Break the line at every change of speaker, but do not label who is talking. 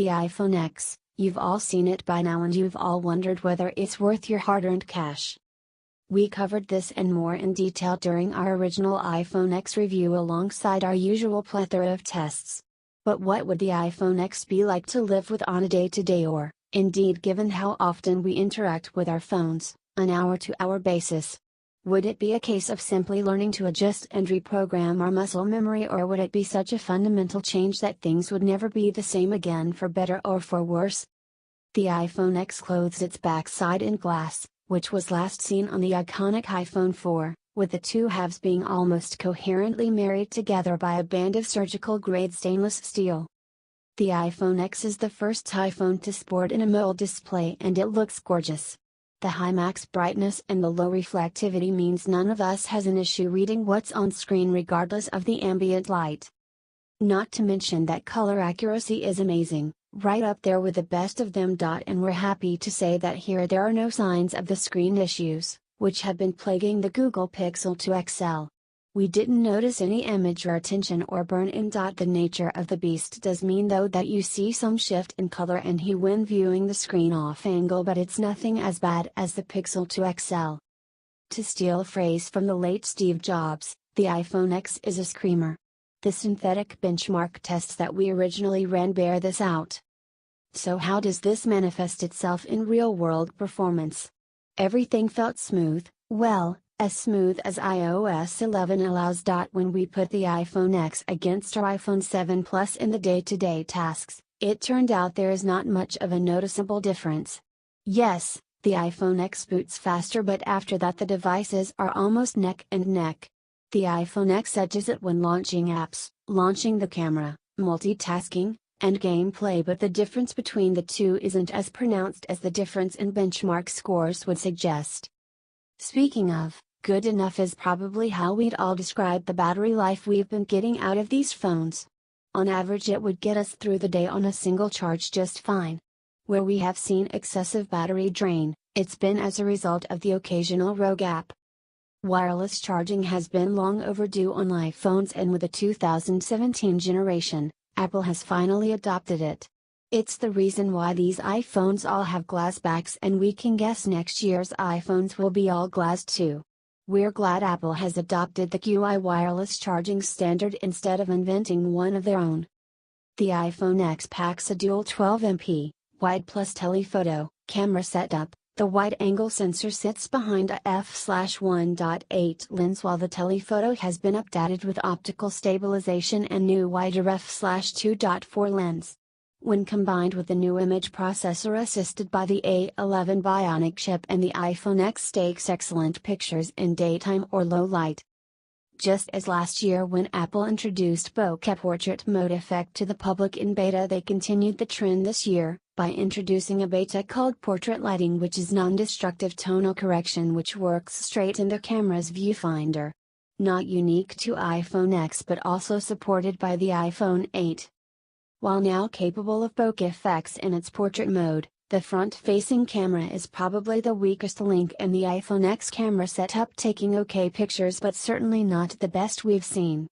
The iPhone X, you've all seen it by now and you've all wondered whether it's worth your hard-earned cash. We covered this and more in detail during our original iPhone X review alongside our usual plethora of tests. But what would the iPhone X be like to live with on a day-to-day or, indeed given how often we interact with our phones, an hour-to-hour basis? Would it be a case of simply learning to adjust and reprogram our muscle memory, or would it be such a fundamental change that things would never be the same again for better or for worse? The iPhone X clothes its backside in glass, which was last seen on the iconic iPhone 4, with the two halves being almost coherently married together by a band of surgical-grade stainless steel. The iPhone X is the first iPhone to sport an AMOLED display and it looks gorgeous. The high max brightness and the low reflectivity means none of us has an issue reading what's on screen regardless of the ambient light. Not to mention that color accuracy is amazing, right up there with the best of them. And we're happy to say that here there are no signs of the screen issues, which have been plaguing the Google Pixel 2 XL. We didn't notice any image retention or burn-in. The nature of the beast does mean though that you see some shift in color and hue when viewing the screen off angle, but it's nothing as bad as the Pixel 2 XL. To steal a phrase from the late Steve Jobs, the iPhone X is a screamer. The synthetic benchmark tests that we originally ran bear this out. So how does this manifest itself in real-world performance? Everything felt smooth, well, as smooth as iOS 11 allows. When we put the iPhone X against our iPhone 7 Plus in the day-to-day tasks, it turned out there is not much of a noticeable difference. Yes, the iPhone X boots faster, but after that the devices are almost neck and neck. The iPhone X edges it when launching apps, launching the camera, multitasking, and gameplay, but the difference between the two isn't as pronounced as the difference in benchmark scores would suggest. Speaking of, good enough is probably how we'd all describe the battery life we've been getting out of these phones. On average it would get us through the day on a single charge just fine. Where we have seen excessive battery drain, it's been as a result of the occasional rogue app. Wireless charging has been long overdue on iPhones, and with the 2017 generation, Apple has finally adopted it. It's the reason why these iPhones all have glass backs, and we can guess next year's iPhones will be all glass too. We're glad Apple has adopted the QI wireless charging standard instead of inventing one of their own. The iPhone X packs a dual 12MP, wide plus telephoto, camera setup. The wide-angle sensor sits behind a f/1.8 lens, while the telephoto has been updated with optical stabilization and new wider f/2.4 lens. When combined with the new image processor assisted by the A11 Bionic chip, and the iPhone X takes excellent pictures in daytime or low light. Just as last year when Apple introduced bokeh portrait mode effect to the public in beta, they continued the trend this year, by introducing a beta called portrait lighting, which is non-destructive tonal correction which works straight in the camera's viewfinder. Not unique to iPhone X but also supported by the iPhone 8. While now capable of bokeh effects in its portrait mode, the front-facing camera is probably the weakest link in the iPhone X camera setup, taking okay pictures but certainly not the best we've seen.